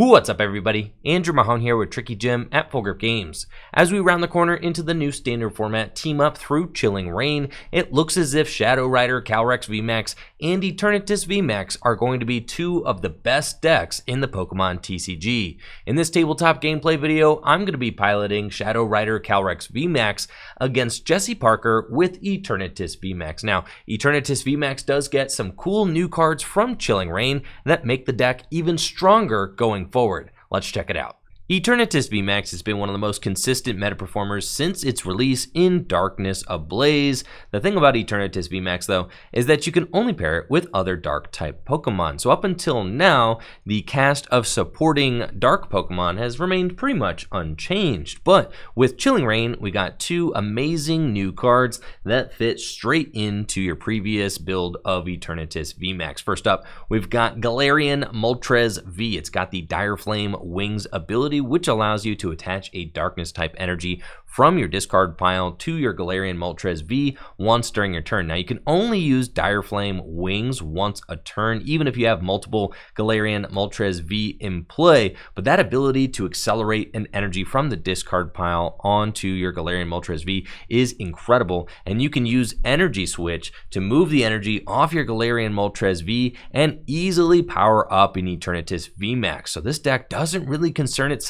What's up, everybody? Andrew Mahone here with Tricky Jim at Full Grip Games. As we round the corner into the new standard format team up through Chilling Reign, it looks as if Shadow Rider Calyrex VMAX and Eternatus VMAX are going to be two of the best decks in the Pokemon TCG. In this tabletop gameplay video, I'm going to be piloting Shadow Rider Calyrex VMAX against Jesse Parker with Eternatus VMAX. Now, Eternatus VMAX does get some cool new cards from Chilling Reign that make the deck even stronger going forward. Let's check it out. Eternatus VMAX has been one of the most consistent meta performers since its release in Darkness Ablaze. The thing about Eternatus VMAX, though, is that you can only pair it with other dark type Pokemon. So up until now, the cast of supporting dark Pokemon has remained pretty much unchanged. But with Chilling Reign, we got two amazing new cards that fit straight into your previous build of Eternatus VMAX. First up, we've got Galarian Moltres V. It's got the Dire Flame Wings ability, which allows you to attach a darkness type energy from your discard pile to your Galarian Moltres V once during your turn. Now, you can only use Dire Flame Wings once a turn, even if you have multiple Galarian Moltres V in play, but that ability to accelerate an energy from the discard pile onto your Galarian Moltres V is incredible, and you can use Energy Switch to move the energy off your Galarian Moltres V and easily power up in Eternatus VMAX. So this deck doesn't really concern itself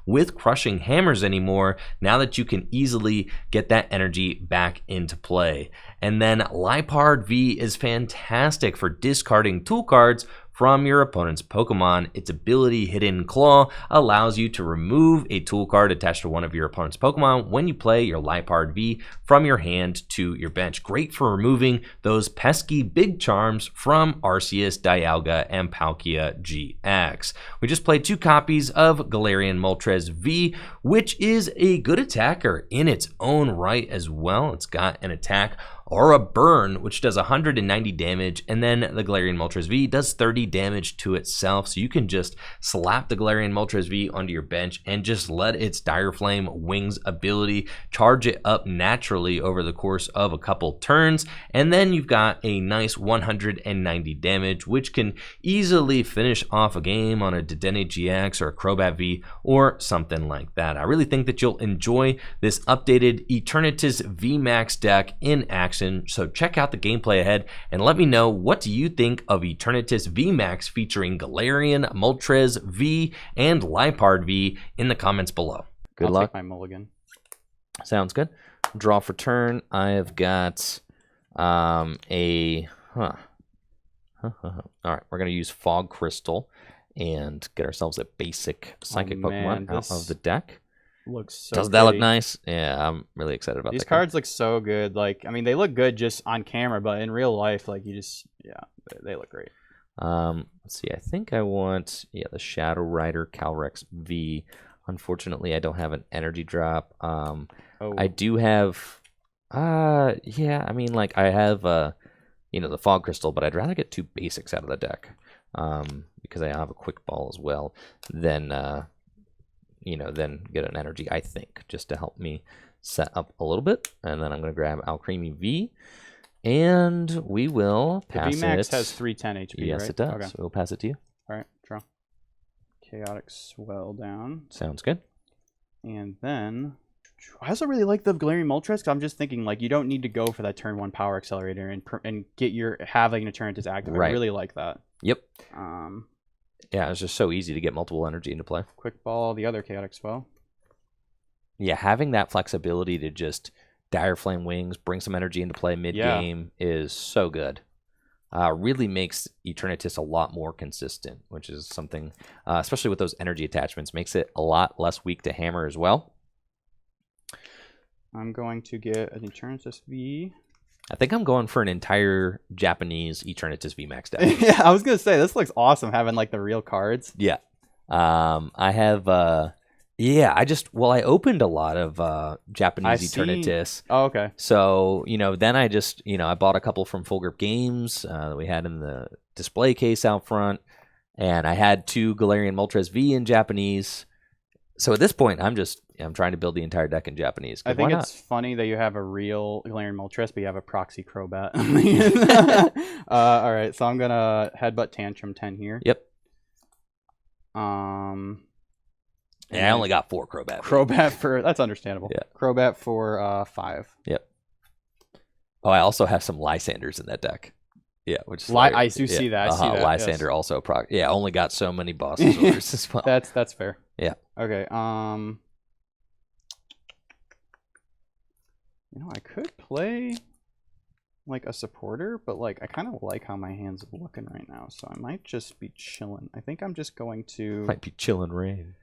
with crushing hammers anymore, now that you can easily get that energy back into play. And then Liepard V is fantastic for discarding tool cards from your opponent's Pokemon. Its ability, Hidden Claw, allows you to remove a tool card attached to one of your opponent's Pokemon when you play your Liepard V from your hand to your bench. Great for removing those pesky big charms from Arceus, Dialga, and Palkia GX. We just played two copies of Galarian Moltres V, which is a good attacker in its own right as well. It's got an attack or a burn, which does 190 damage, and then the Galarian Moltres V does 30 damage to itself. So you can just slap the Galarian Moltres V onto your bench and just let its Dire Flame Wings ability charge it up naturally over the course of a couple turns, and then you've got a nice 190 damage, which can easily finish off a game on a Dedenne GX or a Crobat V or something like that. I really think that you'll enjoy this updated Eternatus VMAX deck in action. So check out the gameplay ahead and let me know, what do you think of Eternatus VMAX featuring Galarian Moltres V and Liepard V in the comments below. Good luck. Take my mulligan. Sounds good. Draw for turn. I have got All right, we're going to use Fog Crystal and get ourselves a basic Psychic Pokemon out of the deck. Looks so Doesn't that look nice? Yeah, I'm really excited about these cards. Look so good. Like, I mean, they look good just on camera, but in real life, like, you just, yeah, they look great. Let's see. I think I want, the Shadow Rider Calyrex V. Unfortunately, I don't have an energy drop. I do have, yeah, I mean, like, I have, the Fog Crystal, but I'd rather get two basics out of the deck, because I have a Quick Ball as well. Then get an energy, I think, just to help me set up a little bit. And then I'm going to grab Alcremie V, and we will pass it. The VMAX has 310 HP, yes, right? it does. Okay. So we'll pass it to you. All right, draw. Chaotic Swell down. Sounds good. And then, I also really like the Galarian Moltres, because I'm just thinking, like, you don't need to go for that turn 1 power accelerator and have like an Eternatus active. Right. I really like that. Yep. Yeah, it's just so easy to get multiple energy into play. Quick Ball, the other Chaotic Swell. Yeah, having that flexibility to just Dire Flame Wings, bring some energy into play mid-game is so good. Really makes Eternatus a lot more consistent, which is something, especially with those energy attachments, makes it a lot less weak to hammer as well. I'm going to get an Eternatus V. I think I'm going for an entire Japanese Eternatus VMAX deck. Yeah, I was going to say, this looks awesome, having, like, the real cards. Yeah. I have, I opened a lot of Japanese Eternatus. Oh, okay. So, then I just, I bought a couple from Full Grip Games that we had in the display case out front. And I had two Galarian Moltres V in Japanese. So at this point, I'm trying to build the entire deck in Japanese. I think it's funny that you have a real Galarian Moltres, but you have a proxy Crobat. All right, so I'm going to Headbutt Tantrum 10 here. Yep. Yeah, I only got 4 Crobat. Crobat for that's understandable. Yeah. Crobat for 5. Yep. Oh, I also have some Lysanders in that deck. Yeah, which is I do see that. I see that. Lysander yes. also yeah, only got so many bosses orders as well. That's fair. Yeah. Okay. You know, I could play like a supporter, but like I kind of like how my hands are looking right now, so I might just be chilling. I think I'm just going to Might be chilling rain.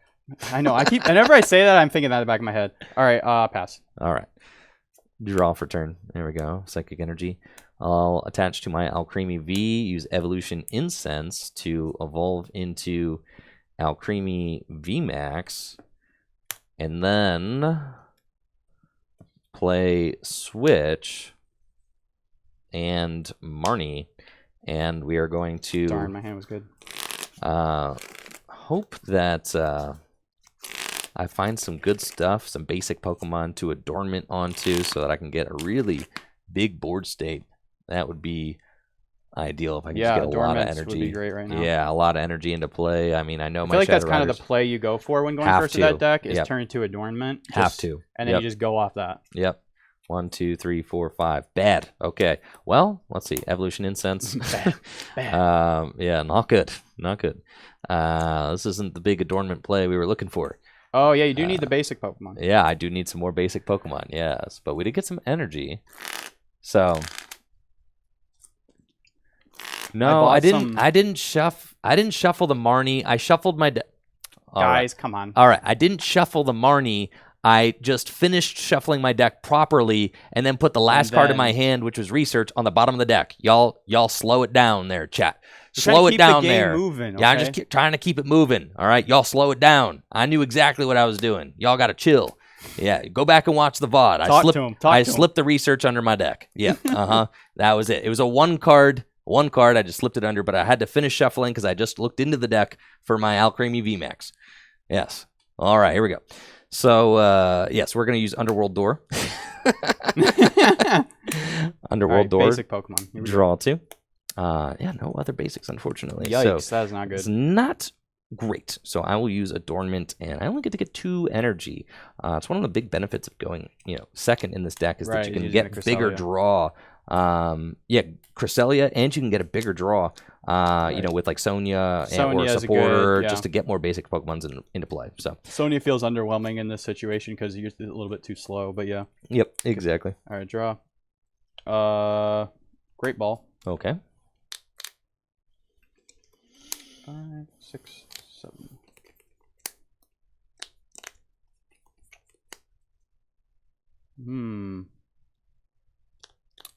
I know. Whenever I say that, I'm thinking that in the back of my head. All right. Pass. All right. Draw for turn. There we go. Psychic energy. I'll attach to my Alcremie V, use Evolution Incense to evolve into Alcremie VMAX, and then play Switch and Marnie, and we are going to... Darn, my hand was good. Hope that I find some good stuff, some basic Pokemon to adornment onto so that I can get a really big board state. That would be ideal if I could just get a lot of energy. Would be great right now. Yeah, a lot of energy into play. I mean, I know I feel like that's kind of the play you go for when going first to that deck is turn into adornment. Have to. And then you just go off that. Yep. 1, 2, 3, 4, 5. Bad. Okay. Well, let's see. Evolution Incense. Bad. Yeah, not good. Not good. This isn't the big adornment play we were looking for. Oh, yeah, you do need the basic Pokemon. Yeah, I do need some more basic Pokemon, yes. But we did get some energy. So... No, I didn't shuffle the Marnie. I shuffled my deck. Guys, come on. All right, I didn't shuffle the Marnie. I just finished shuffling my deck properly and then put the last card in my hand, which was research, on the bottom of the deck. Y'all slow it down there, chat. Slow it down there. Moving, okay? Yeah, I'm just trying to keep it moving. All right, y'all slow it down. I knew exactly what I was doing. Y'all got to chill. Yeah, go back and watch the VOD. I slipped the research under my deck. Yeah, that was it. It was a one card. I just slipped it under, but I had to finish shuffling because I just looked into the deck for my Alcremie VMAX. Yes. All right, here we go. So, yes, we're going to use Underworld Door. Underworld Door. Basic Pokemon. Draw 2. Yeah, no other basics, unfortunately. Yikes, so, that is not good. It's not great. So I will use Adornment, and I only get to get 2 energy. It's one of the big benefits of going, second in this deck is that you can get bigger draw. Yeah, Cresselia, and you can get a bigger draw. With like Sonia or supporter, just to get more basic Pokemons into play. So Sonia feels underwhelming in this situation because you're a little bit too slow. But yeah. Yep, exactly. All right, draw. Great Ball. Okay. 5, 6, 7.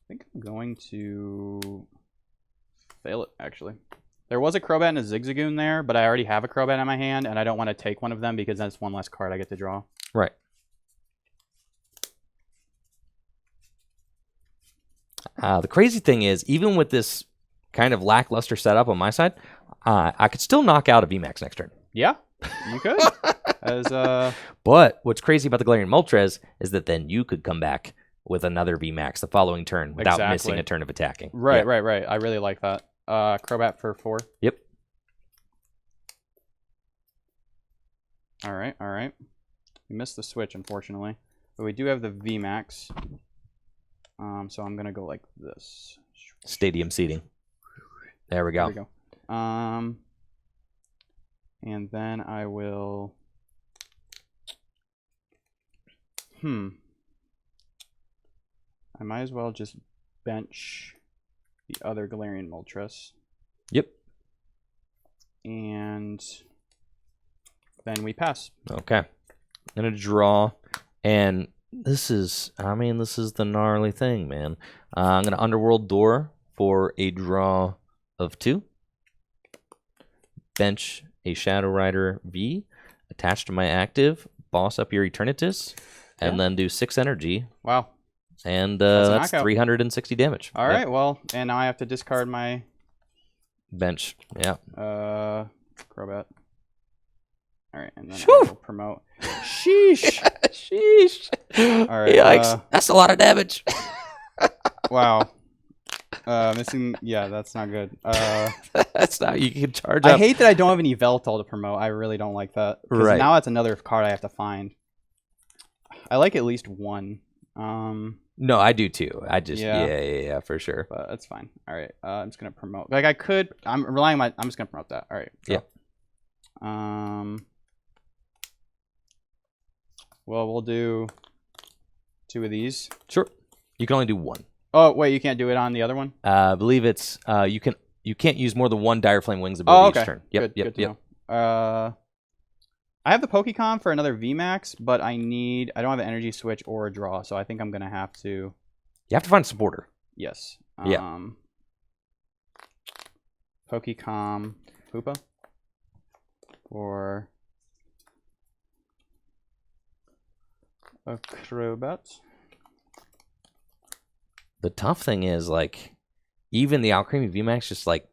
I think I'm going to fail it, actually. There was a Crobat and a Zigzagoon there, but I already have a Crobat in my hand, and I don't want to take one of them because that's one less card I get to draw. Right. The crazy thing is, even with this kind of lackluster setup on my side, I could still knock out a VMAX next turn. Yeah, you could. But what's crazy about the Galarian Moltres is that then you could come back with another VMAX the following turn without missing a turn of attacking. Right. I really like that. Crobat for 4. Yep. All right. We missed the switch, unfortunately. But we do have the VMAX. So I'm going to go like this. Stadium seating. There we go. There we go. And then I will... I might as well just bench the other Galarian Moltres. Yep. And then we pass. Okay. I'm going to draw. And this is the gnarly thing, man. I'm going to Underworld Door for a draw of 2. Bench a Shadow Rider V. Attach to my active. Boss up your Eternatus. And then do 6 energy. Wow. And that's 360 damage. All right, well, and now I have to discard my... bench, yeah. Crobat. All right, and then I will promote. Sheesh. Sheesh. All right. Yikes. That's a lot of damage. Wow. Missing. Yeah, that's not good. That's not. You can charge I up. hate that I don't have an Yveltal to promote. I really don't like that. Because Right. now that's another card I have to find. I like at least one. No, I do too. I just yeah, for sure. But that's fine. All right. I'm just gonna promote. Like I could. I'm relying on my. I'm just gonna promote that. All right. Yeah. Well, we'll do 2 of these. Sure. You can only do 1. Oh wait, you can't do it on the other one. I believe it's you can't use more than 1 Dire Flame Wings ability each turn. Yep. Good to know. I have the Pokecom for another VMAX, but I don't have an energy switch or a draw, so I think I'm gonna have to. You have to find a supporter. Yes. Yeah. Pokecom Hoopa or a Crobat. The tough thing is, like, even the Alcremie VMAX just, like,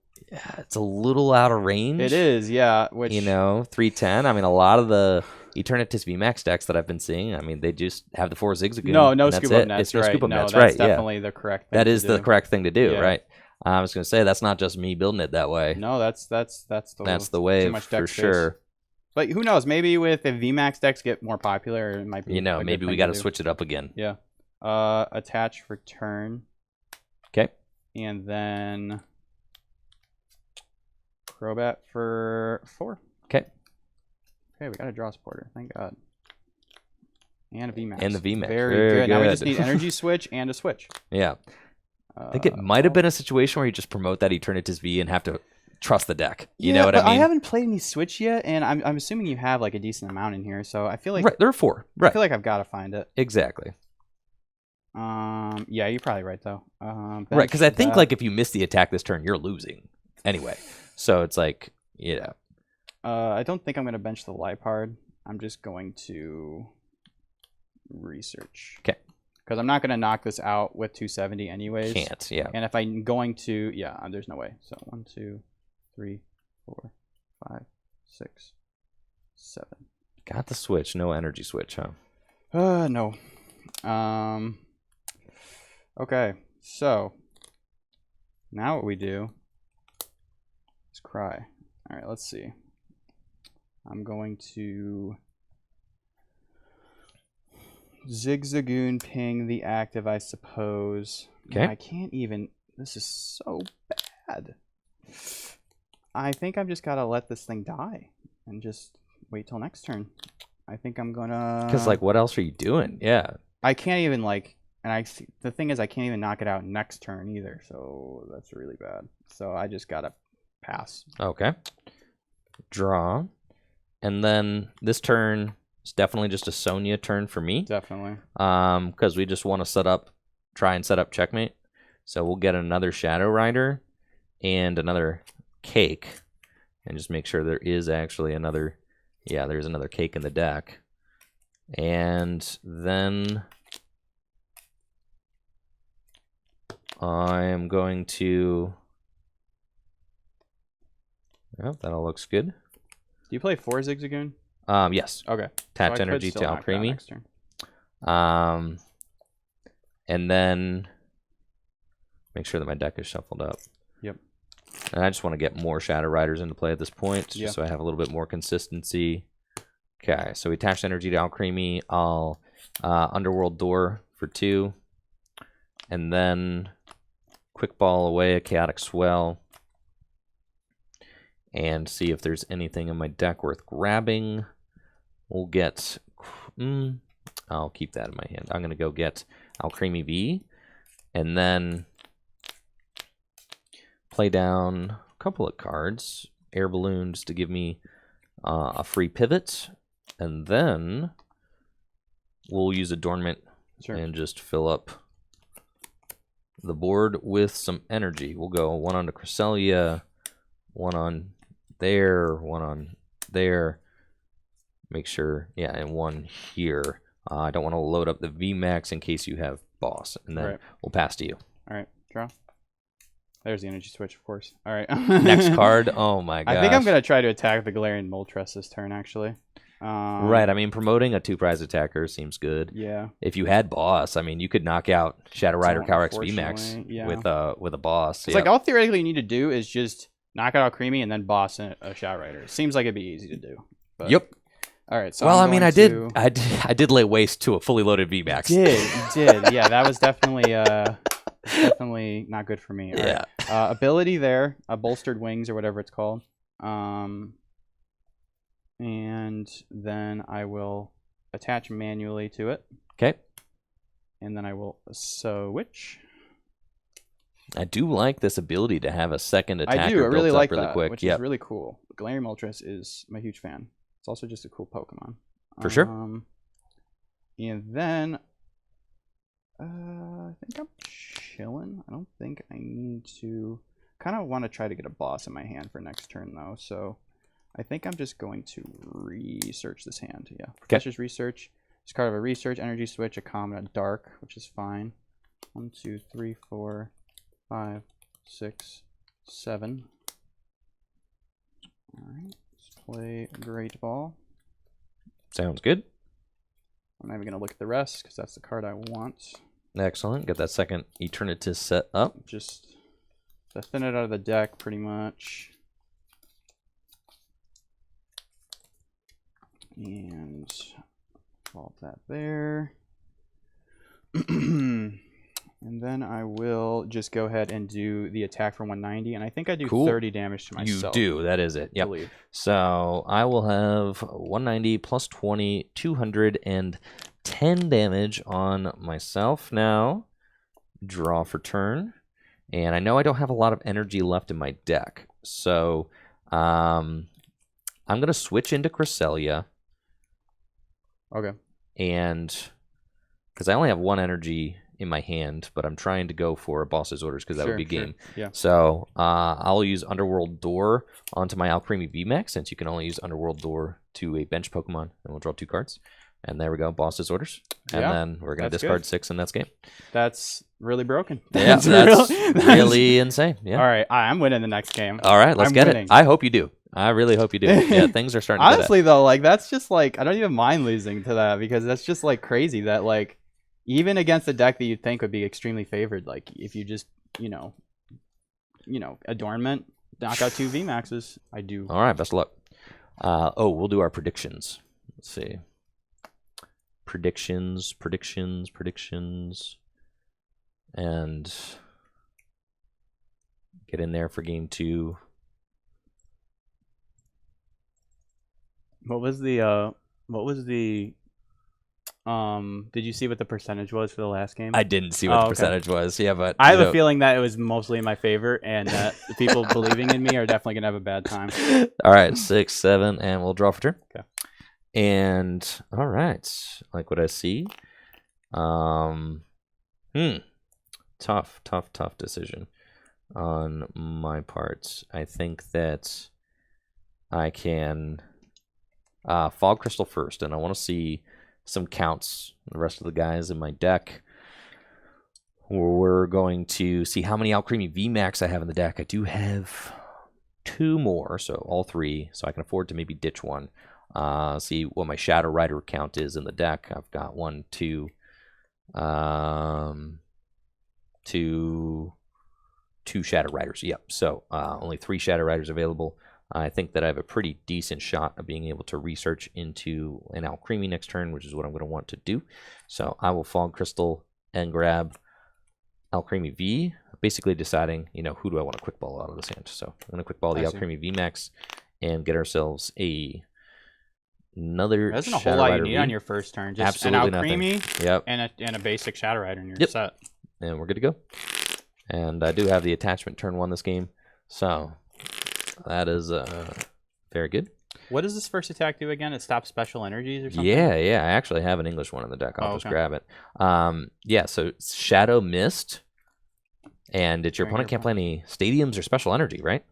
it's a little out of range. It is, yeah. Which, 310. I mean, a lot of the Eternatus VMAX decks that I've been seeing, I mean, they just have the 4 Zigzagoon. No scoop up nets. It's no right. scoop up nets, that's right? definitely the correct thing That to is do. the correct thing to do, Yeah. right? I was going to say, that's not just me building it that way. No, that's the way too much deck for space. sure. But who knows? Maybe if VMAX decks get more popular, it might be. Maybe we got to switch it up again. Yeah. Attach for turn. Okay. And then Crobat for 4. Okay. Okay, we got a draw supporter. Thank God. And a VMAX. And the VMAX. Very good. Now we just need energy switch and a switch. Yeah. I think it might have been a situation where you just promote that Eternatus V and have to trust the deck. You know what I mean? I haven't played any switch yet, and I'm assuming you have like a decent amount in here, so I feel like right, there are 4. Right. I feel like I've got to find it. Exactly. Yeah, you're probably right though. Right, because I think like if you miss the attack this turn, you're losing anyway. So it's like, I don't think I'm gonna bench the Liepard. I'm just going to research. Okay. Because I'm not gonna knock this out with 270 anyways. Can't. Yeah. And if I'm going to, there's no way. So 1, 2, 3, 4, 5, 6, 7. Got the switch. No energy switch, huh? No. Okay, so now what we do is cry. All right, let's see. I'm going to Zigzagoon ping the active, I suppose. Okay. I can't even. This is so bad. I think I've just got to let this thing die and just wait till next turn. I think I'm gonna. Because like, what else are you doing? Yeah. I can't even like, and the thing is, I can't even knock it out next turn either. So that's really bad. So I just gotta pass. Okay. Draw, and then this turn is definitely just a Sonia turn for me. Definitely. Because we just want to try and set up checkmate. So we'll get another Shadow Rider and another cake, and just make sure there is actually another. Yeah, there's another cake in the deck. And then I am going to... Well, that all looks good. Do you play 4 Zigzagoon? Yes. Okay. Attach so energy to Alcremie. And then make sure that my deck is shuffled up. Yep. And I just want to get more Shadow Riders into play at this point, just so I have a little bit more consistency. Okay, so we attached energy to Alcremie. I'll Underworld Door for 2. And then Quick Ball away a Chaotic Swell. And see if there's anything in my deck worth grabbing. We'll get... I'll keep that in my hand. I'm going to go get Alcremie V. And then play down a couple of cards. Air Balloons to give me a free pivot. And then we'll use Adornment and just fill up the board with some energy. We'll go 1 onto Cresselia, 1 on there, 1 on there. Make sure, and 1 here. I don't want to load up the VMAX in case you have boss. And then we'll pass to you. All right, draw. There's the energy switch, of course. All right. Next card. Oh my gosh. I think I'm going to try to attack the Galarian Moltres this turn, actually. Right. I mean, promoting a 2-prize attacker seems good. Yeah. If you had boss, I mean, you could knock out Shadow Rider Calyrex VMAX yeah. with a boss. It's like all theoretically you need to do is just knock out Alcremie and then boss a Shadow Rider. It seems like it'd be easy to do. But... Yep. All right. So well, I mean, I did lay waste to a fully loaded VMAX. You did. Yeah, that was definitely not good for me. All yeah. Right. Ability there, bolstered wings or whatever it's called. And then I will attach manually to it. Okay. And then I will switch. I do like this ability to have a second attacker. I do. I really like really that, quick. which is really cool. Galarian Moltres is I'm a huge fan. It's also just a cool Pokemon. For sure. And then I think I'm chilling. I don't think I need to. Kind of want to try to get a boss in my hand for next turn though. So I think I'm just going to research this hand. Yeah. Professor's Research. It's card of a Research, Energy Switch, a Common, a Dark, which is fine. 1, 2, 3, 4, 5, 6, 7. All right. Let's play Great Ball. Sounds good. I'm not even going to look at the rest because that's the card I want. Excellent. Get that second Eternatus set up. Just to thin it out of the deck pretty much. And vault that there. And then I will just go ahead and do the attack for 190. And I think I do 30 damage to myself. You do. That is it. Yep. So I will have 190 plus 20, 210 damage on myself now. Draw for turn. And I know I don't have a lot of energy left in my deck. So I'm going to switch into Cresselia. Okay. And because I only have 1 energy in my hand, but I'm trying to go for a boss's orders because that would be game. Yeah. So I'll use Underworld Door onto my Alcremie VMAX, since you can only use Underworld Door to a bench Pokemon, and we'll draw 2 cards. And there we go, boss's orders. And then we're going to discard 6 in that game. That's really broken. Yeah, that's really insane. Yeah. All right, I'm winning the next game. All right, let's get it. I hope you do. I really hope you do. Yeah, things are starting to honestly, though, like, that's just, like, I don't even mind losing to that, because that's just, like, crazy that, like, even against a deck that you'd think would be extremely favored, like, if you just, you know, Adornment, knock out 2 VMAXs, I do. All right, best of luck. We'll do our predictions. Let's see. Predictions. And get in there for game 2. What was the did you see what the percentage was for the last game? I didn't see what the percentage was. Yeah, but I have a feeling that it was mostly in my favor, and that the people believing in me are definitely gonna have a bad time. All right, 6, 7, and we'll draw for turn. Okay. And all right, like what I see. Tough decision on my part. I think that I can Fog Crystal first, and I want to see some counts. The rest of the guys in my deck. We're going to see how many Alcremie VMAX I have in the deck. I do have 2 more, so all 3, so I can afford to maybe ditch 1. See what my Shadow Rider count is in the deck. I've got 1, 2, 2 Shadow Riders. Yep. So only 3 Shadow Riders available. I think that I have a pretty decent shot of being able to research into an Alcremie next turn, which is what I'm going to want to do. So I will Fog Crystal and grab Alcremie V, basically deciding, who do I want to quick ball out of this hand. So I'm going to quick ball the Alcremie VMAX and get ourselves another. That's not a whole lot you need on your first turn. Just absolutely an Alcremie, nothing. Yep. and a basic Shadow Rider, and you're set. And we're good to go. And I do have the attachment turn 1 this game, so that is very good. What does this first attack do again? It stops special energies or something? Yeah. I actually have an English one in the deck. I'll just grab it. Yeah, so Shadow Mist, and your opponent can't play any stadiums or special energy, right?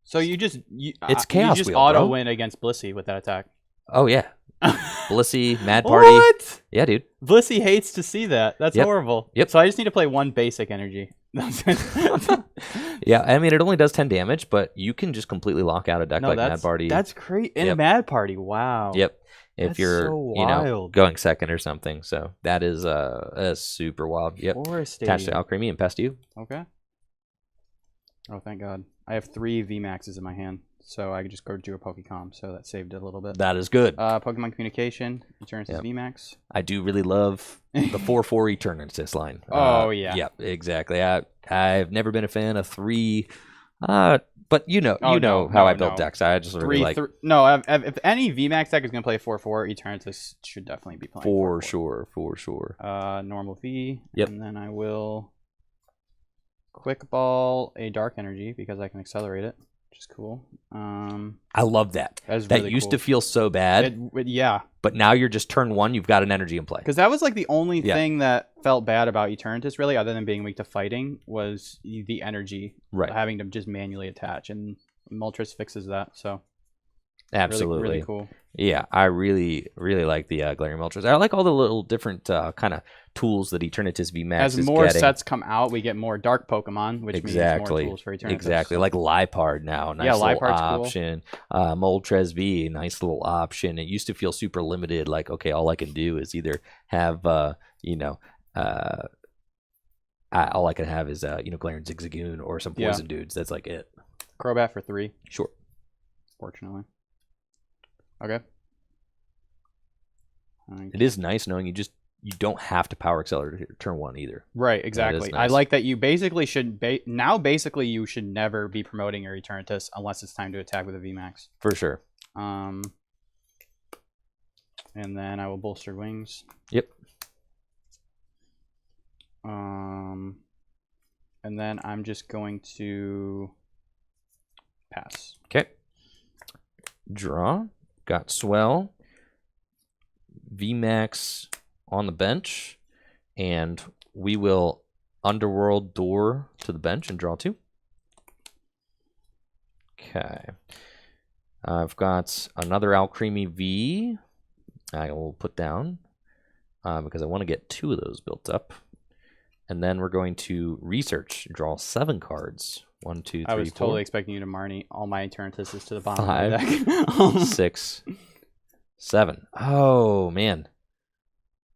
So it's Chaos you just Wheel, auto win against Blissey with that attack. Oh, yeah. Blissey, Mad Party. What? Yeah, dude. Blissey hates to see that. That's horrible. Yep. So I just need to play 1 basic energy. Yeah, I mean, it only does 10 damage, but you can just completely lock out a deck like Mad Party. That's great. In a Mad Party, wow. Yep. If That's you're, so you know, wild. going second or something. So that is super wild. Yep. Attached to Alcremie and past you. Okay. Oh, thank God. I have 3 VMAXs in my hand, so I could just go do a Pokecom, so that saved it a little bit. That is good. Pokemon Communication, Eternatus VMAX. I do really love the 4/4 Eternatus line. Oh, yeah. Yep, exactly. I've never been a fan of 3, but you know how I built decks. I just really like... if any VMAX deck is going to play 4/4, Eternatus should definitely be playing For 4/4. sure. Normal V, Yep. and then I will Quick Ball a Dark Energy because I can accelerate it, which is cool. I love that. That used to feel so bad. Yeah. But now you're just turn 1, you've got an energy in play. Because that was like the only thing that felt bad about Eternatus, really, other than being weak to fighting, was the energy. Right. Having to just manually attach. And Moltres fixes that, so. Absolutely. Really cool. Yeah, I really like the Galarian Moltres. I like all the little different kind of tools that Eternatus VMAX is getting. As more getting. sets come out, we get more dark Pokemon, which means more tools for Eternatus. Exactly, like Liepard now. Nice little Liepard's option. Cool. Moltres V, nice little option. It used to feel super limited, like, okay, all I can do is either have, all I can have is, Galarian Zigzagoon or some poison dudes. That's like it. Crobat for 3. Sure. Fortunately. Okay. It is nice knowing you don't have to power accelerate turn 1 either. Right, exactly. Nice. I like that you basically should you should never be promoting your Eternatus unless it's time to attack with a VMAX. For sure. And then I will bolster wings. Yep. And then I'm just going to pass. Okay. Draw. Got Swell, VMAX on the bench, and we will Underworld Door to the bench and draw 2. Okay. I've got another Alcremie V I will put down because I want to get 2 of those built up. And then we're going to research, draw 7 cards. 1, 2, 3, 4. I was totally expecting you to Marnie all my Eternatus to the bottom 5, of the deck. 6, 7. Oh, man.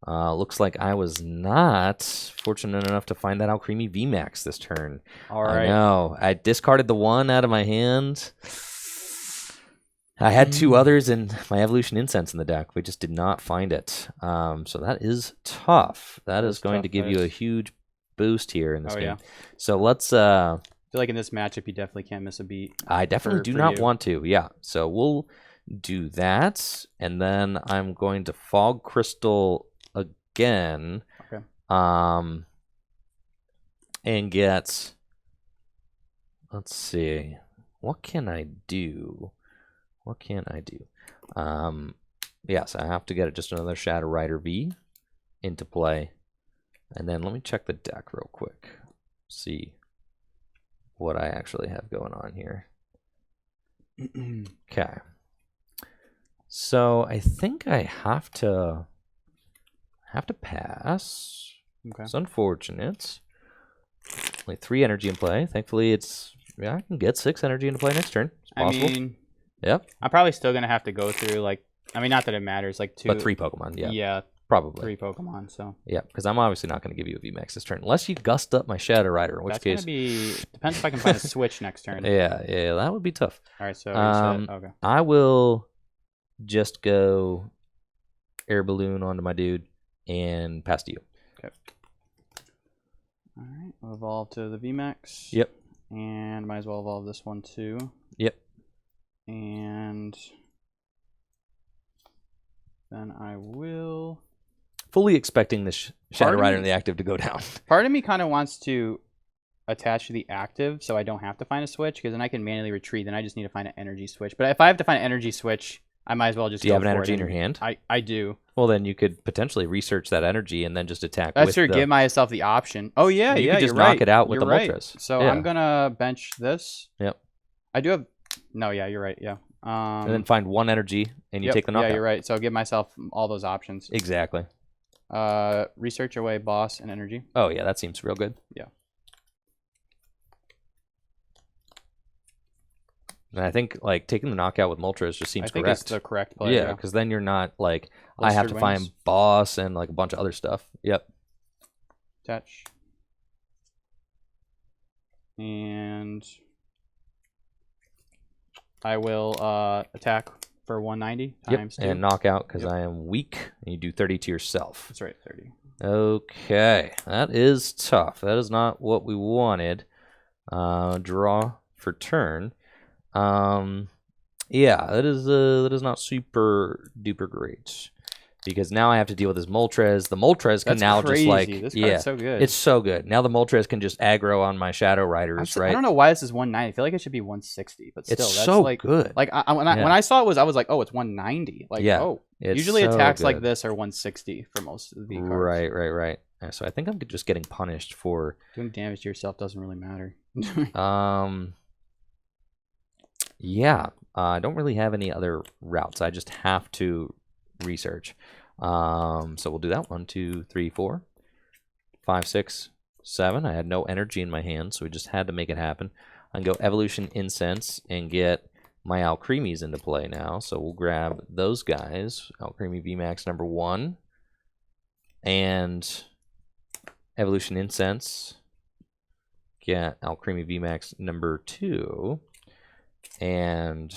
Looks like I was not fortunate enough to find that Alcremie VMAX this turn. All right. I know. I discarded the 1 out of my hand. I had 2 others in my Evolution Incense in the deck. We just did not find it. So that is tough. That is going to give you a huge boost here in this game. Yeah. So let's... I feel like in this matchup, you definitely can't miss a beat. I definitely do not want to. Yeah. So we'll do that. And then I'm going to Fog Crystal again. Okay. And get... Let's see. What can I do? Yes, I have to get just another Shadow Rider V into play. And then let me check the deck real quick. See what I actually have going on here. Okay. So I think I have to pass. Okay. It's unfortunate. Only 3 energy in play. Thankfully I can get 6 energy into play next turn. It's possible. I mean, yep. I'm probably still gonna have to go through not that it matters, 2. But 3 Pokemon, yeah. Yeah. Probably. 3 Pokemon, so. Yeah, because I'm obviously not going to give you a VMAX this turn. Unless you gust up my Shadow Rider, in which case... Depends if I can find a switch next turn. Yeah, that would be tough. Alright, so reset. Okay. I will just go Air Balloon onto my dude and pass to you. Okay. Alright, we'll evolve to the VMAX. Yep. And might as well evolve this one too. Yep. And then I will... Fully expecting this Shadow Rider in the active to go down. Part of me kind of wants to attach to the active so I don't have to find a switch, because then I can manually retreat. Then I just need to find an energy switch. But if I have to find an energy switch, I might as well just do you have an energy in your hand? I do. Well, then you could potentially research that energy and then just attack That's true. Give myself the option. Oh, yeah, you could just knock it out with the Moltres. So I'm going to bench this. Yep. I do have... No, yeah, you're right. Yeah. And then find 1 energy and you take the knockout. Yeah, you're right. So I'll give myself all those options. Exactly. Research away boss and energy. Oh, yeah, that seems real good. Yeah. And I think like taking the knockout with Moltres just seems I think correct. it's the correct play. Yeah, because then you're not like I have to find boss and like a bunch of other stuff. Yep. Attach. And I will attack for 190 times 2. And knockout because I am weak. And you do 30 to yourself. That's right, 30. Okay, that is tough. That is not what we wanted. Draw for turn. Yeah, that is not super duper great. Because now I have to deal with this Moltres. The Moltres can now crazy. Just like this card's so good. It's so good. Now the Moltres can just aggro on my Shadow Riders, right? I don't know why this is 190. I feel like it should be 160, but still, it's that's so like good. Like when I saw it I was like, oh, it's 190. Like usually so attacks good. like this are 160 for most of the cards. Right. So I think I'm just getting punished for doing damage to yourself doesn't really matter. Yeah, I don't really have any other routes. I just have to research. So we'll do that. 1, 2, 3, 4, 5, 6, 7. I had no energy in my hand, so we just had to make it happen. I can go Evolution Incense and get my Alcremies into play now. So we'll grab those guys. Alcremie VMAX number 1 and Evolution Incense. Get Alcremie VMAX number 2. And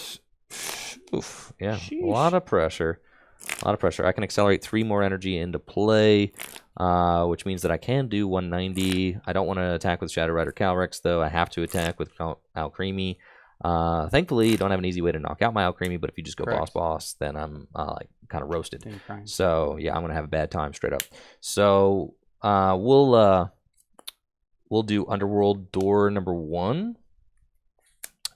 oof, yeah, Sheesh. A lot of pressure. A lot of pressure. I can accelerate 3 more energy into play, which means that I can do 190. I don't want to attack with Shadow Rider Calyrex, though. I have to attack with Alcremie. Thankfully, you don't have an easy way to knock out my Alcremie, but if you just go boss, then I'm like kind of roasted. So yeah, I'm gonna have a bad time straight up. So we'll do Underworld Door number 1.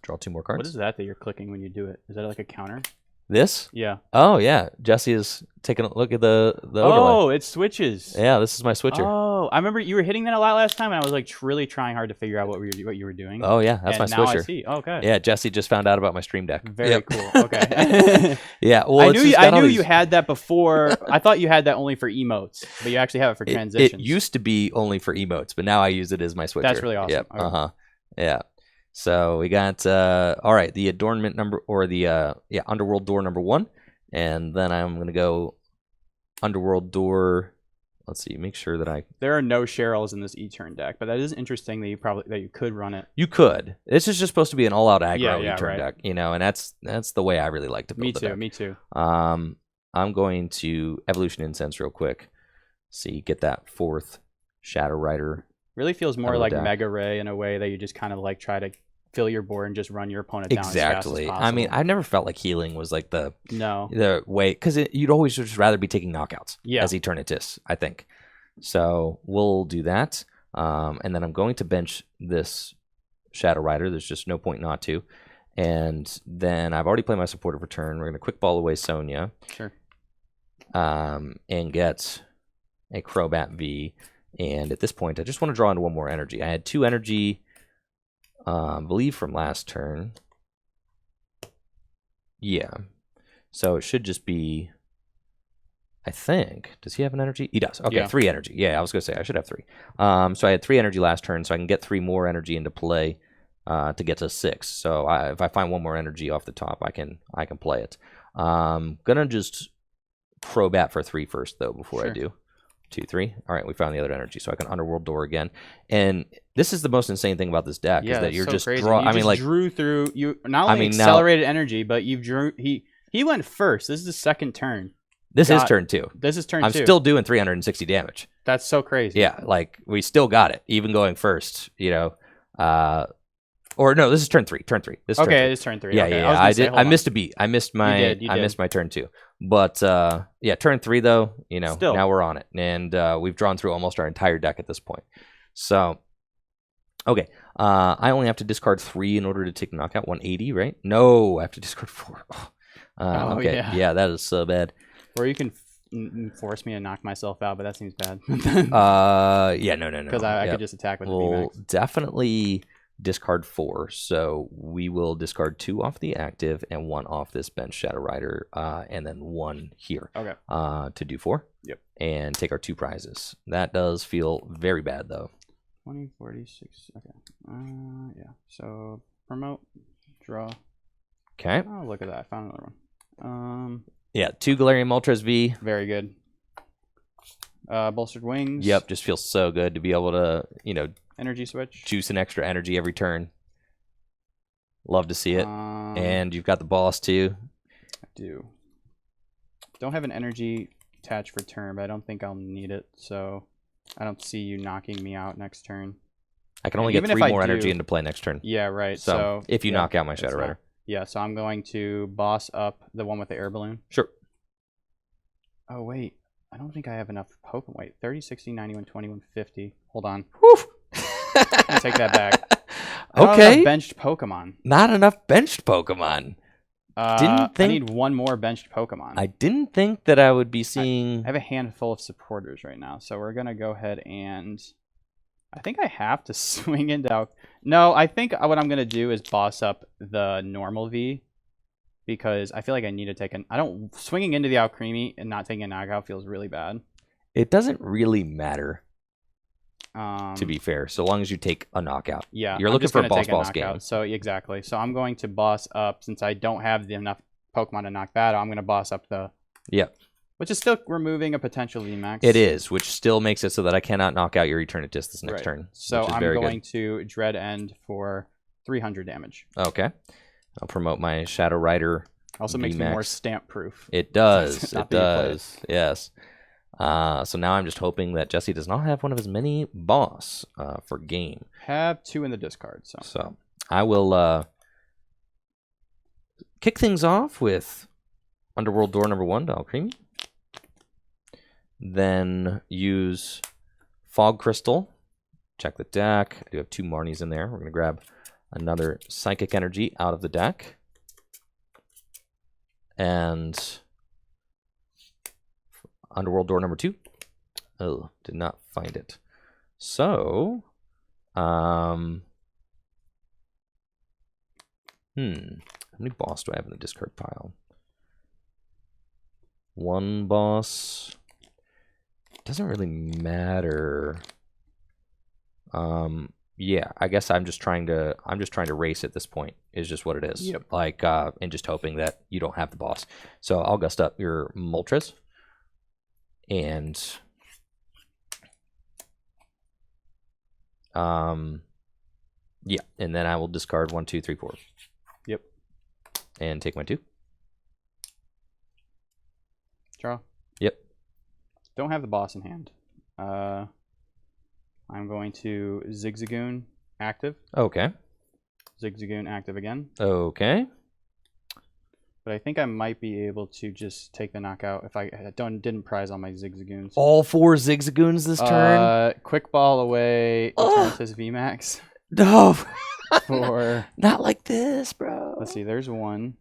Draw 2 more cards. What is that you're clicking when you do it? Is that like a counter? This? Yeah. Oh, yeah. Jesse is taking a look at the overlay. Oh, it switches. Yeah, this is my switcher. Oh, I remember you were hitting that a lot last time, and I was like really trying hard to figure out what you were doing. Oh, yeah. That's my switcher. Now I see. Oh, okay. Yeah, Jesse just found out about my stream deck. Very cool. Okay. Yeah. Well, I knew you had that before. I thought you had that only for emotes, but you actually have it for transitions. It used to be only for emotes, but now I use it as my switcher. That's really awesome. Yep. Okay. Yeah. So we got all right, the adornment number or the Underworld Door number 1. And then I'm going to go Underworld Door. Let's see, make sure that There are no Cheryls in this E-turn deck, but that is interesting that you could run it. You could. This is just supposed to be an all-out aggro E-turn right. deck, and that's the way I really like to build the deck. Me too. I'm going to Evolution Incense real quick. See, get that 4th Shadow Rider. Really feels more like Mega Ray in a way that you just kind of like try to fill your board and just run your opponent down as fast as possible. I mean, I've never felt like healing was like the way, because you'd always just rather be taking knockouts as Eternatus, I think. So we'll do that, and then I'm going to bench this Shadow Rider. There's just no point not to. And then I've already played my supporter for turn. We're going to quick ball away Sonia. Sure. And get a Crobat V. And at this point, I just want to draw into 1 more energy. I had 2 energy, I believe, from last turn. Yeah. So it should just be, I think. Does he have an energy? He does. Okay, 3 energy. Yeah, I was going to say I should have 3. So I had 3 energy last turn, so I can get 3 more energy into play to get to 6. So if I find 1 more energy off the top, I can play it. Gonna just Crobat for 3 first, though, before I do. 2, 3. All right, we found the other energy, so I can Underworld Door again. And this is the most insane thing about this deck is that you're so just drew through. You not only accelerated energy, but you drew. He went first. This is the 2nd turn. This is turn 2. This is turn 2. I'm still doing 360 damage. That's so crazy. Yeah, like we still got it, even going first. Or no, this is turn 3. Turn 3. This is okay, it is turn 3. Yeah, okay. yeah. I did. I missed a beat. I missed my. You I missed my turn 2. But yeah, turn 3 though. Now we're on it, and we've drawn through almost our entire deck at this point. So, okay, I only have to discard 3 in order to take knockout 180, right? No, I have to discard 4. Okay, yeah, that is so bad. Or you can force me to knock myself out, but that seems bad. Yeah, no. Because I could just attack with the VMAX. We'll definitely discard 4, so we will discard 2 off the active and 1 off this bench Shadow Rider, and then 1 here. Okay. To do 4. Yep. And take our 2 prizes. That does feel very bad though. 20, 46. Okay. Yeah. So promote, draw. Okay. Oh, look at that. I found another one. Yeah, 2 Galarian Moltres V. Very good. Bolstered Wings. Yep, just feels so good to be able to, you know, Energy Switch. juice an extra energy every turn. Love to see it. And you've got the boss too. I do. Don't have an energy attached for turn, but I don't think I'll need it, so I don't see you knocking me out next turn. I can only get 3 more energy into play next turn. Yeah, right. So if you knock out my Shadow Rider. Yeah, so I'm going to boss up the one with the air balloon. Sure. Oh, wait. I don't think I have enough Pokemon. Wait, 30, 60, 91, 21, 50. Hold on. Whew. I'll take that back. Okay. Benched Pokemon. Not enough benched Pokemon. I need one more benched Pokemon. I didn't think that I would be seeing... I have a handful of supporters right now, so we're going to go ahead and... I think I have to swing into... No, I think what I'm going to do is boss up the normal V, because I feel like I need to take an... Swinging into the Alcremie and not taking a knockout feels really bad. It doesn't really matter, to be fair, so long as you take a knockout. Yeah, you're looking for a boss game. So exactly. So I'm going to boss up, since I don't have enough Pokemon to knock that out, I'm going to boss up the... Yep. Which is still removing a potential VMAX. It is, which still makes it so that I cannot knock out your Eternatus this next turn. So I'm going to Dread End for 300 damage. Okay. I'll promote my Shadow Rider. Also makes me more stamp proof. It does. It does. Yes. So now I'm just hoping that Jesse does not have one of his many boss for game. Have 2 in the discard. So I will kick things off with Underworld Door number 1 to Alcremie. Then use Fog Crystal. Check the deck. I do have 2 Marnies in there. We're going to grab another Psychic Energy out of the deck. And Underworld Door number 2. Oh, did not find it. So, how many boss do I have in the discard pile? 1 boss. Doesn't really matter. Yeah, I guess I'm just trying to race at this point. Is just what it is. Yep. Like, and just hoping that you don't have the boss. So I'll gust up your Moltres, and yeah, and then I will discard 1, 2, 3, 4. Yep. And take my 2. Draw. Yep. Don't have the boss in hand. I'm going to Zigzagoon active. Okay. Zigzagoon active again. Okay. But I think I might be able to just take the knockout if I didn't prize all my Zigzagoons. All 4 Zigzagoons this turn? Quick ball away. Eternatus VMAX. No. For... Not like this, bro. Let's see. There's 1.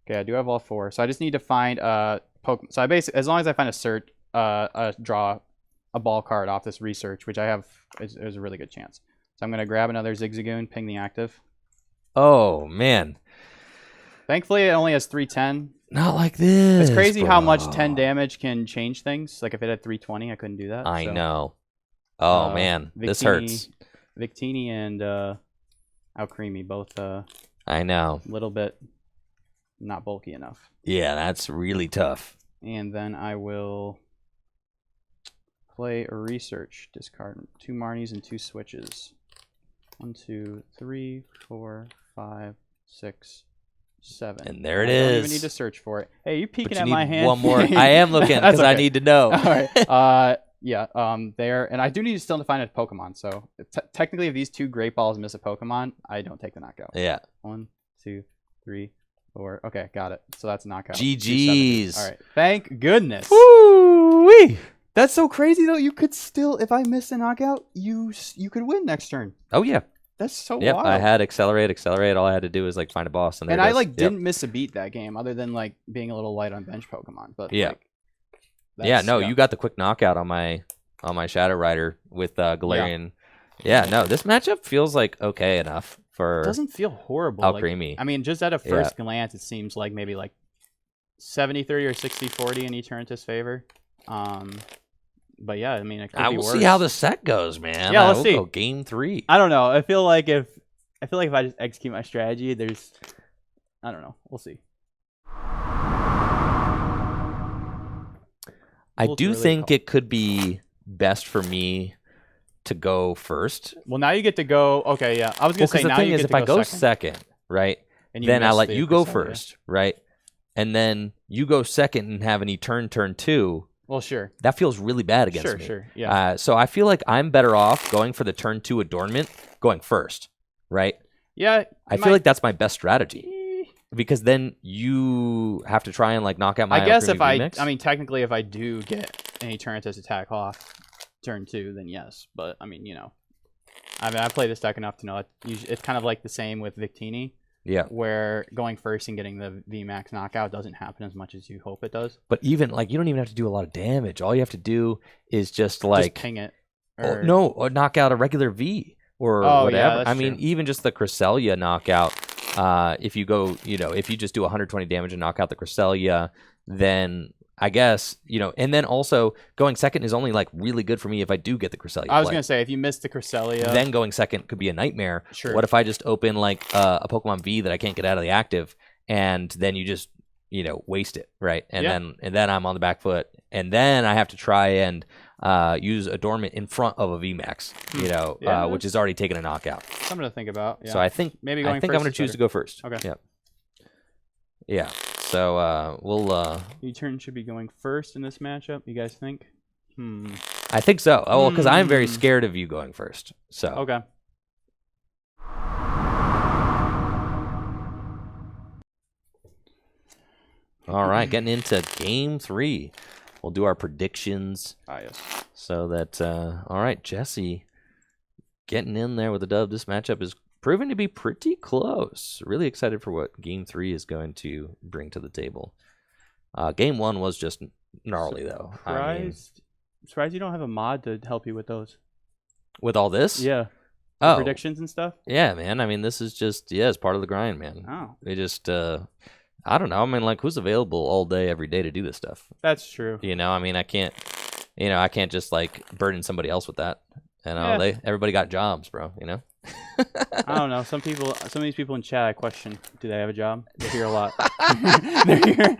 Okay, I do have all 4. So I just need to find Pokemon. So I basically, as long as I find draw a ball card off this research, which I have, is a really good chance. So I'm going to grab another Zigzagoon, ping the active. Oh, man. Thankfully, it only has 310. Not like this. It's crazy how much 10 damage can change things. Like if it had 320, I couldn't do that. I know. Oh, man. This hurts. Victini and Alcremie both I know. A little bit not bulky enough. Yeah, that's really tough. And then I will play a research. Discard 2 Marnies and 2 switches. 1, 2, 3, 4, 5, 6, 7. And there it I is. don't even need to search for it. Hey, you peeking But you at my need hand? one more. I am looking because I need to know. All right. Yeah. There, and I do need to still find a Pokemon. So technically, if these 2 Great Balls miss a Pokemon, I don't take the knockout. Yeah. 1, 2, 3, 4. Okay, got it. So that's a knockout. GG's. All right. Thank goodness. Woo-wee. That's so crazy though. You could still, if I miss a knockout, you could win next turn. Oh yeah. That's so yep, wild. I had accelerate. All I had to do was like find a boss, and I like didn't miss a beat that game, other than like being a little light on bench Pokemon. But yeah, like, you got the quick knockout on my Shadow Rider with Galarian. Yeah, no, this matchup feels like okay enough for. It doesn't feel horrible. Alcremie. Like, I mean, just at a first glance, it seems like maybe like 70-30 or 60-40 in Eternatus' favor. But yeah, I mean, it could be worse. We'll see how the set goes, man. Yeah, let's see. Go game 3. I don't know. I feel like if I just execute my strategy, there's I don't know. We'll see. I do think it could be best for me to go first. Well, now you get to go. Okay, yeah. I was gonna say the now thing you is, get if to I go go second, second, right, and then I miss let the you go Cresselia. first, right, and then you go second and have an turn 2. Well, sure. That feels really bad against me. Sure. Yeah. So I feel like I'm better off going for the turn 2 adornment, going first, right? Yeah. I feel like that's my best strategy. Because then you have to try and like knock out my. I guess Alcremie if VMAX. I mean, technically, if I do get an Eternatus attack off turn 2, then yes. But I mean, you know, I played this deck enough to know it's kind of like the same with Victini. Yeah. Where going first and getting the VMAX knockout doesn't happen as much as you hope it does. But even like you don't even have to do a lot of damage. All you have to do is just like ping it. Or knock out a regular V or whatever. I mean, even just the Cresselia knockout. If you go, if you just do 120 damage and knock out the Cresselia, then I guess, and then also going second is only like really good for me if I do get the Cresselia. I was going to say, if you miss the Cresselia, then going second could be a nightmare. Sure. What if I just open like a Pokemon V that I can't get out of the active, and then you just, waste it, right? And then I'm on the back foot, and then I have to try and use Adornment in front of a VMAX, which is already taken a knockout. Something to think about. Yeah. So I think maybe I'm going to choose to go first. Okay. Yeah. Yeah. So we'll. Your turn should be going first in this matchup. You guys think? I think so. Oh, well, because I'm very scared of you going first. So. Okay. All right, getting into game 3. We'll do our predictions. Yes. So that, all right, Jesse getting in there with the dub. This matchup is proving to be pretty close. Really excited for what game 3 is going to bring to the table. Game 1 was just gnarly, though. Surprised you don't have a mod to help you with those. With all this? Yeah. Predictions and stuff? Yeah, man. I mean, this is just, it's part of the grind, man. Oh. They just, I don't know. I mean, like, who's available all day, every day to do this stuff? That's true. I mean, I can't just, like, burden somebody else with that. Everybody got jobs, bro, I don't know. Some of these people in chat, I question, do they have a job? They're here a lot. They're here.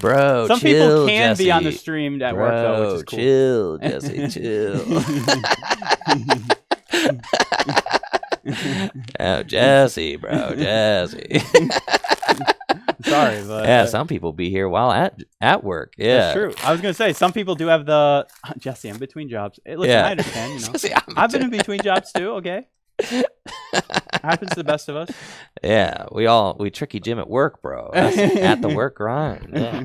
Bro, some chill, people can Jesse. be on the stream at work, though, which is cool. Chill, Jesse, chill. Oh, Jesse, bro, Jesse. Sorry, but yeah, some people be here while at work. Yeah, that's true. I was gonna say some people do have the Jesse. I'm between jobs. Hey, listen, I understand. Jesse, I've been in between jobs too. Okay, happens to the best of us. Yeah, we tricky Jim at work, bro. That's at the work grind. Yeah.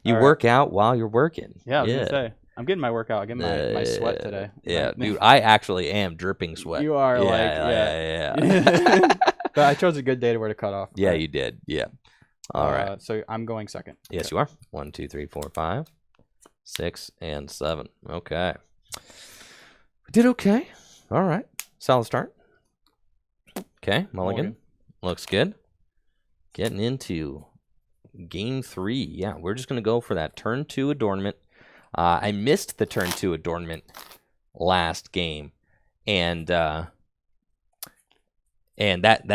You work out while you're working. Yeah, I was gonna say. I'm getting my workout. I'm getting my sweat today. Yeah, dude, I actually am dripping sweat. You are yeah. But I chose a good day to where to cut off. Yeah, you did. Yeah. All right. So I'm going second. Yes, you are. 1, 2, 3, 4, 5, 6, and 7. Okay. We did okay. All right. Solid start. Okay, mulligan. Looks good. Getting into game 3. Yeah, we're just going to go for that turn 2 adornment. I missed the turn 2 adornment last game, and that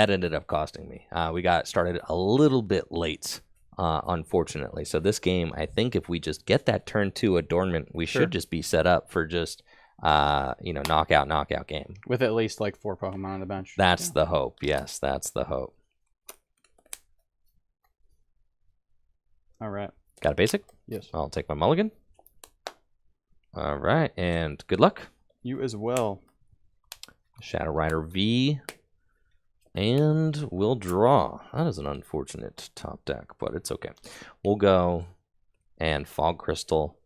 ended up costing me. We got started a little bit late, unfortunately. So this game, I think if we just get that turn 2 adornment, we should just be set up for just knockout game with at least like 4 Pokemon on the bench. That's the hope. Yes, that's the hope. All right. Got a basic? Yes. I'll take my mulligan. All right, and good luck. You as well. Shadow Rider V. And we'll draw. That is an unfortunate top deck, but it's okay. We'll go and Fog Crystal.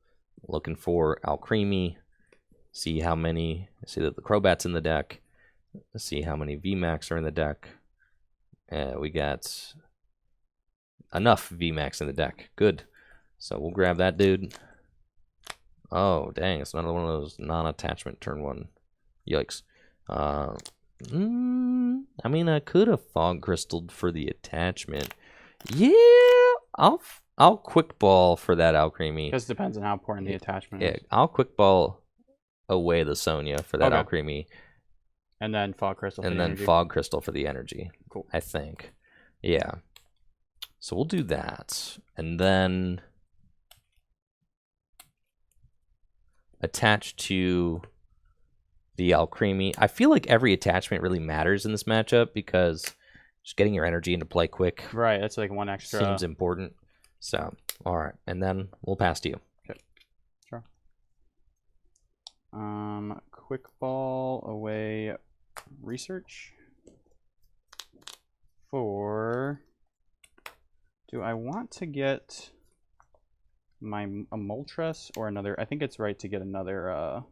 Looking for Alcremie. See how many. See that the Crobat's in the deck. See how many VMAX are in the deck. We got enough VMAX in the deck. Good. So we'll grab that dude. Oh, dang. It's another one of those non-attachment turn 1. Yikes. I mean, I could have Fog Crystalled for the attachment. Yeah, I'll Quick Ball for that Alcremie. Just depends on how important the attachment is. I'll Quick Ball away the Sonia for that Alcremie. And then Fog Crystal for the energy. Fog Crystal for the energy. Cool. I think. Yeah. So we'll do that. And then attach to the Alcremie. I feel like every attachment really matters in this matchup because just getting your energy into play quick. Right, that's like one extra. Seems important. So, all right. And then we'll pass to you. Okay. Sure. Quick ball away research. For... Do I want to get a Moltres or another? I think it's right to get another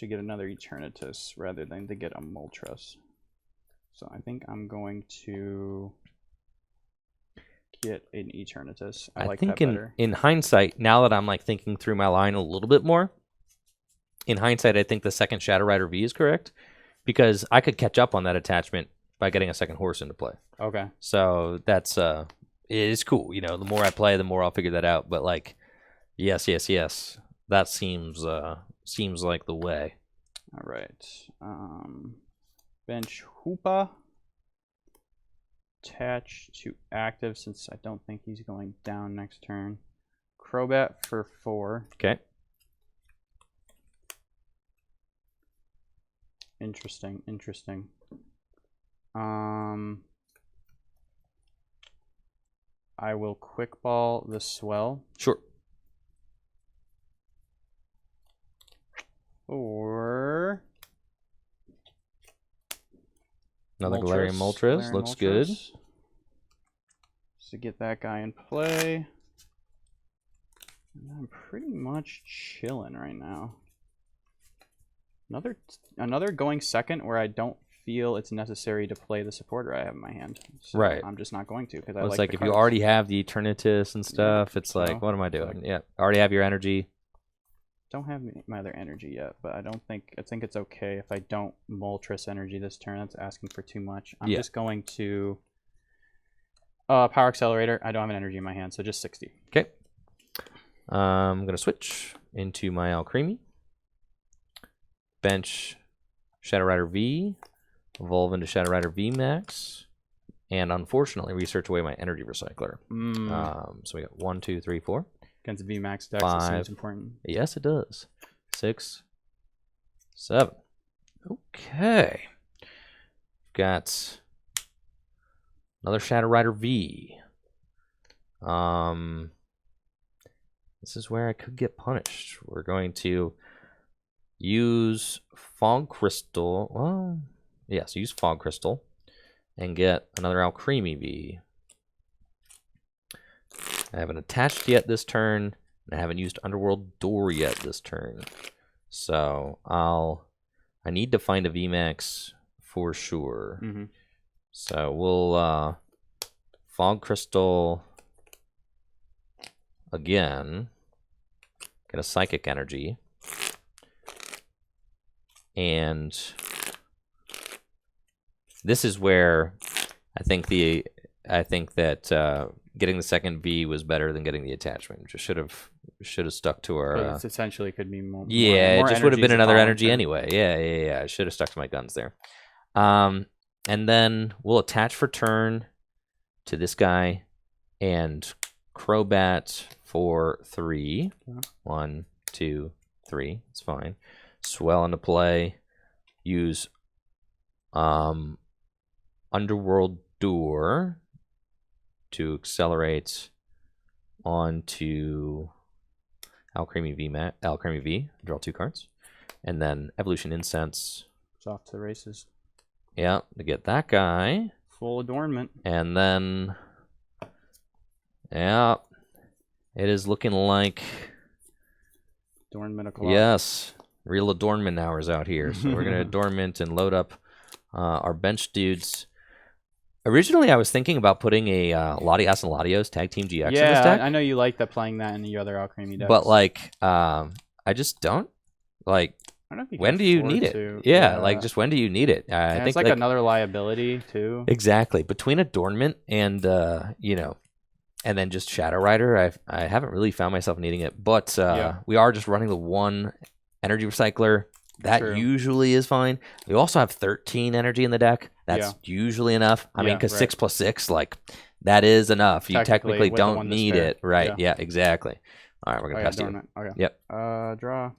Eternatus rather than to get a Moltres. So I think I'm going to get an Eternatus. I like think that better. in hindsight, now that I'm like thinking through my line a little bit more, in hindsight, I think the second Shadow Rider V is correct because I could catch up on that attachment by getting a second horse into play. Okay. So that's it's cool. You know, the more I play, the more I'll figure that out. But like, yes. That seems like the way. All right. Bench Hoopa. Attach to active since I don't think he's going down next turn. Crobat for 4. Okay. Interesting. I will quick ball the Swell. Sure. Or another Galarian Moltres. Looks good. Just to get that guy in play. And I'm pretty much chilling right now. Another going second where I don't feel it's necessary to play the supporter I have in my hand. So right. I'm just not going to because It's like if you already have the Eternatus and stuff, it's like, what am I doing? Yeah, already have your energy. Don't have my other energy yet, but I think it's okay if I don't Moltres energy this turn. That's asking for too much. I'm just going to Power Accelerator. I don't have an energy in my hand, so just 60. Okay. I'm gonna switch into my Alcremie. Bench Shadow Rider V, evolve into Shadow Rider VMAX, and unfortunately research away my energy recycler. So we got 1, 2, 3, 4. Against the VMAX decks, 5. it seems important. Yes, it does. 6, 7. Okay. Got another Shadow Rider V. This is where I could get punished. We're going to use Fog Crystal. Well, yes, use Fog Crystal and get another Alcremie V. I haven't attached yet this turn, and I haven't used Underworld Door yet this turn. So I need to find a VMAX for sure. So we'll Fog Crystal again, get a Psychic Energy. And this is where I think that getting the second V was better than getting the attachment. Just should have stuck to our. But essentially could be more. Yeah, more it just would have been another energy turn. anyway. Yeah. I should have stuck to my guns there. And then we'll attach for turn to this guy and Crobat for 3. 1, 2, 3. It's fine. Swell into play. Use Underworld Door to accelerate onto Alcremie V. Draw 2 cards. And then Evolution Incense. It's off to the races. Yeah, to get that guy. Full adornment. And then, yeah, it is looking like... Adornment o'clock. Yes, real adornment hours out here. So we're going to adornment and load up our bench dudes. Originally, I was thinking about putting a Latias and Latios Tag Team GX in this deck. I know you like that playing that in your other Alcremie decks. But, like, I just don't. Like, I don't know if you when do you need it? Yeah, like, just when do you need it? I think it's like another liability, too. Exactly. Between adornment and, and then just Shadow Rider, I haven't really found myself needing it. But we are just running the one energy recycler That True. usually is fine. We also have 13 energy in the deck. That's usually enough. I mean, because 6 + 6, like, that is enough. You technically don't need it. Right. Yeah, exactly. All right, we're going to pass to you. Okay. Yep. Draw.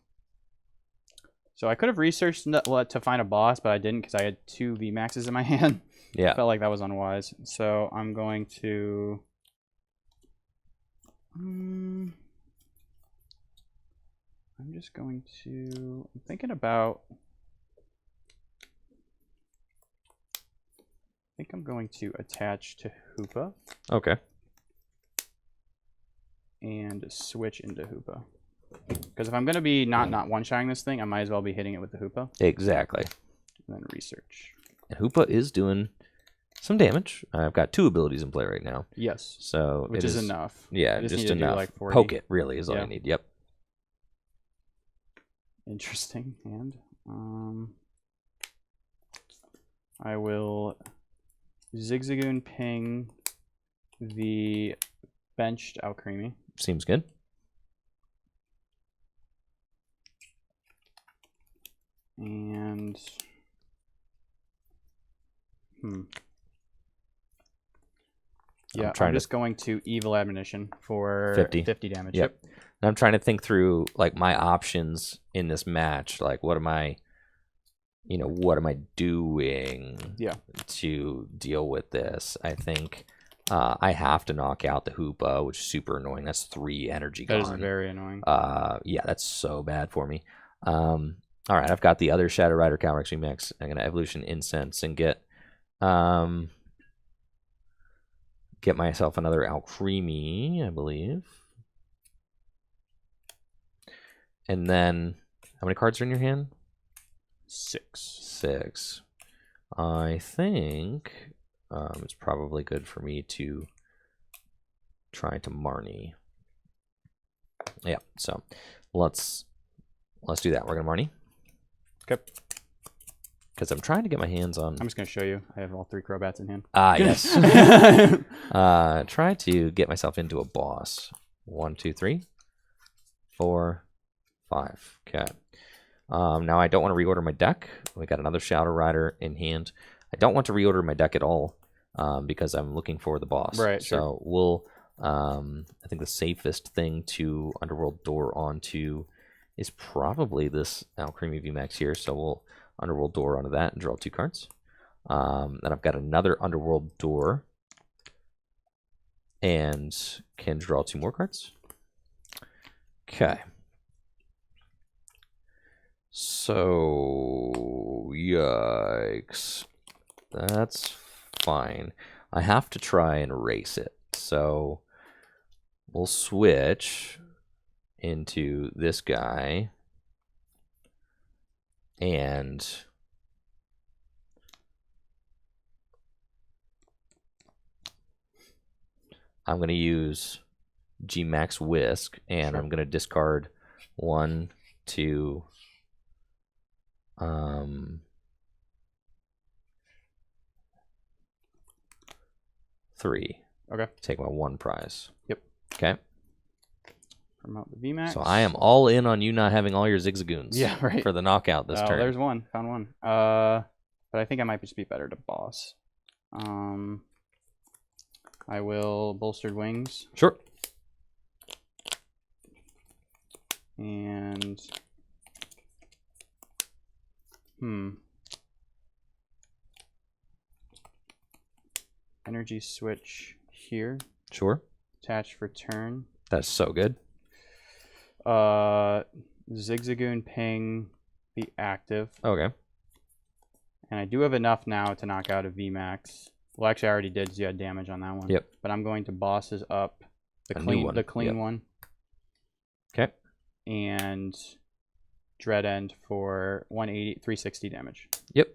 So I could have researched to find a boss, but I didn't because I had 2 VMAXs in my hand. Yeah. I felt like that was unwise. So I'm going to... I'm just going to... I'm thinking about... I think I'm going to attach to Hoopa. Okay. And switch into Hoopa. Because if I'm going to be not one-shotting this thing, I might as well be hitting it with the Hoopa. Exactly. And then research. And Hoopa is doing some damage. I've got 2 abilities in play right now. Yes. So which is enough. Yeah, just enough. Like 40. Poke it, really, is all you need. Yep. Interesting hand. I will Zigzagoon ping the benched Alcremie. Seems good. And yeah, I'm just going to Evil Admonition for 50 damage. Yep. And I'm trying to think through like my options in this match. Like, what am I doing to deal with this? I think I have to knock out the Hoopa, which is super annoying. That's 3 energy gone. That is very annoying. Yeah, that's so bad for me. All right, I've got the other Shadow Rider Calyrex VMAX. I'm gonna Evolution Incense and get myself another Alcremie, I believe. And then, how many cards are in your hand? 6. I think it's probably good for me to try to Marnie. Yeah, so let's do that. We're gonna Marnie. Okay. Because I'm trying to get my hands on... I'm just going to show you. I have all 3 Crobats in hand. Yes. Try to get myself into a boss. 1, 2, 3, 4, 5. Okay. Now I don't want to reorder my deck. We got another Shadow Rider in hand. I don't want to reorder my deck at all because I'm looking for the boss. Right. So we'll... I think the safest thing to Underworld Door onto is probably this Alcremie VMAX here. So we'll Underworld Door onto that and draw 2 cards. Then I've got another Underworld Door and can draw 2 more cards. Okay. So, yikes. That's fine. I have to try and erase it. So we'll switch into this guy, and I'm going to use G-Max Whisk, and I'm going to discard 1, 2, 3. Okay. Take my 1 prize. Yep. Okay. Promote the VMAX. So I am all in on you not having all your Zigzagoons. Yeah, right. For the knockout this turn. There's one. Found one. But I think I might just be better to boss. I will Bolstered Wings. Sure. And energy switch here. Sure. Attach for turn. That's so good. Zigzagoon ping the active. Okay. And I do have enough now to knock out a VMAX. Well, actually, I already did because you had damage on that one. Yep. But I'm going to bosses up the new clean one. Okay. And Dread End for 360 damage. Yep.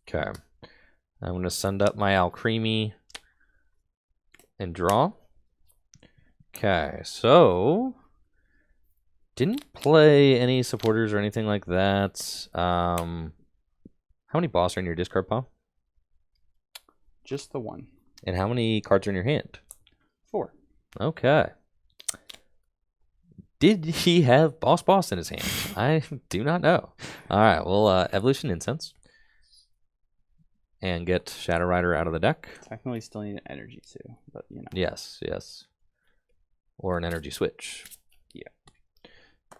Okay. I'm going to send up my Alcremie and draw. Okay, so didn't play any supporters or anything like that. How many boss are in your discard pile? Just the 1. And how many cards are in your hand? 4. Okay. Did he have Boss in his hand? I do not know. All right, we'll Evolution Incense. And get Shadow Rider out of the deck. Technically still need an energy too, but you know. Yes, yes. Or an energy switch. Yeah.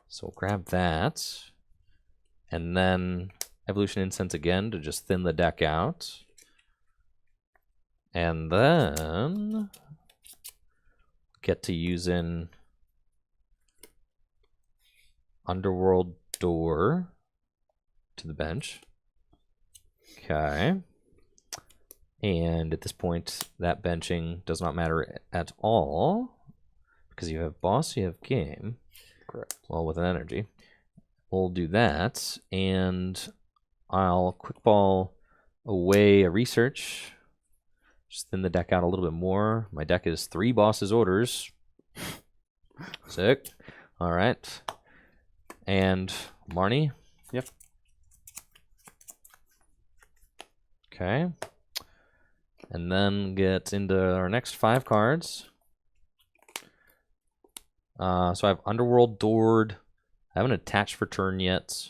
So we'll grab that. And then Evolution Incense again to just thin the deck out. And then get to using Underworld Door to the bench. Okay. And at this point, that benching does not matter at all because you have boss, you have game. Correct. Well, with an energy. We'll do that, and I'll quick ball away a research. Just thin the deck out a little bit more. My deck is 3 bosses orders. Sick. All right. And Marnie? Yep. Okay. And then get into our next 5 cards. So I have Underworld Doored. I haven't attached for turn yet.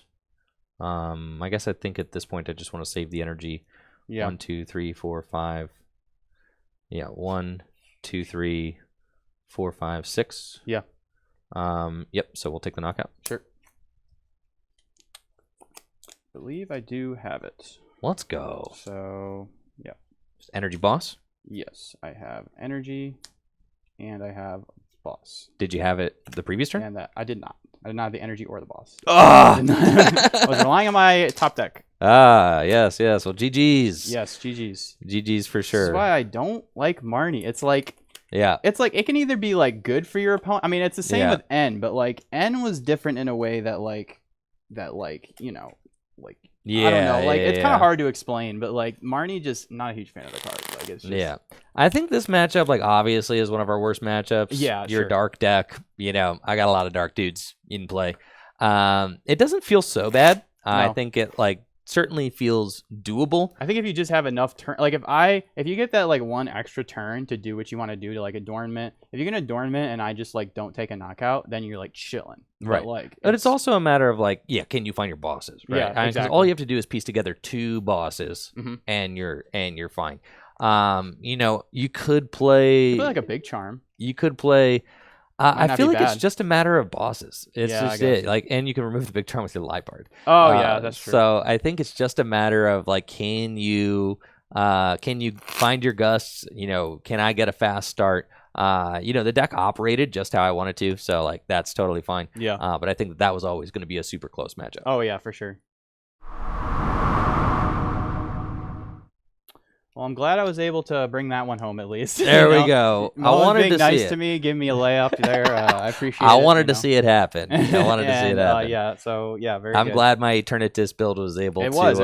I guess I think at this point I just want to save the energy. Yeah. 1, 2, 3, 4, 5. Yeah, 1, 2, 3, 4, 5, 6. Yeah. Yep, so we'll take the knockout. Sure. I believe I do have it. Let's go. So, yeah. Just energy boss? Yes, I have energy, and I have boss. Did you have it the previous turn? And that I did not. I did not have the energy or the boss. Ah! I was relying on my top deck. Ah, yes, yes. Well, GG's. Yes, GG's. GG's for This sure. is why I don't like Marnie. It's like it can either be like good for your opponent. I mean, it's the same with N, but like N was different in a way that you know, like I don't know, like it's kind of hard to explain, but like Marnie, just not a huge fan of the card. Like it's just, I think this matchup, like obviously, is one of our worst matchups. Yeah, your sure. dark deck. You know, I got a lot of dark dudes in play. It doesn't feel so bad. No. I think it like certainly feels doable. I think if you just have enough turn, like if you get that like 1 extra turn to do what you want to do to like adornment, if you're gonna adornment and I just like don't take a knockout, then you're like chilling. Right. But It's also a matter of like, can you find your bosses? Right. Yeah, 'Cause exactly. all you have to do is piece together 2 bosses, Mhm. and you're fine. You know, you could play like a big charm. You could play. I not feel be like it's bad. just a matter of bosses. It's Yeah, I just guess. it. Like, and you can remove the big charm with your Liepard. Oh yeah, that's true. So I think it's just a matter of like, can you find your gusts? You know, can I get a fast start? You know, the deck operated just how I wanted to, so like that's totally fine. Yeah. But I think that was always going to be a super close matchup. Oh yeah, for sure. Well, I'm glad I was able to bring that one home at least. There You we know? go. I Mullen's wanted being to nice see it. to me, give me a layup there. I appreciate it. I wanted to you know? see it happen. I wanted to see it And, happen. yeah. So yeah, very. I'm good. glad my Eternatus build was able It to was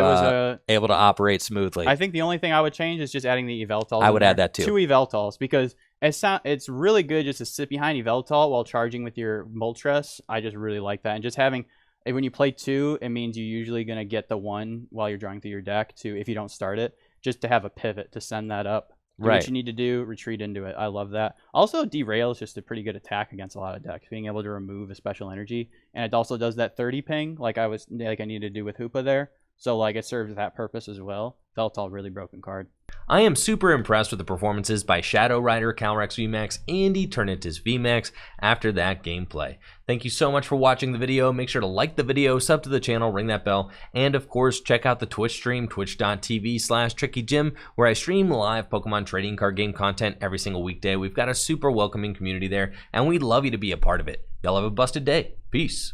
able to operate smoothly. I think the only thing I would change is just adding the Yveltal. I would add that too. 2 Yveltals because it's really good just to sit behind Yveltal while charging with your Moltres. I just really like that, and just having when you play 2, it means you're usually gonna get the 1 while you're drawing through your deck to if you don't start it, just to have a pivot to send that up. Do Right. what you need to do, retreat into it. I love that. Also, Derail is just a pretty good attack against a lot of decks, being able to remove a special energy, and it also does that 30 ping, like I need to do with Hoopa there. So like it serves that purpose as well. Yveltal, really broken card. I am super impressed with the performances by Shadow Rider, Calyrex VMAX, and Eternatus VMAX after that gameplay. Thank you so much for watching the video. Make sure to like the video, sub to the channel, ring that bell, and of course check out the Twitch stream, twitch.tv/TrickyJim, where I stream live Pokemon trading card game content every single weekday. We've got a super welcoming community there, and we'd love you to be a part of it. Y'all have a busted day. Peace.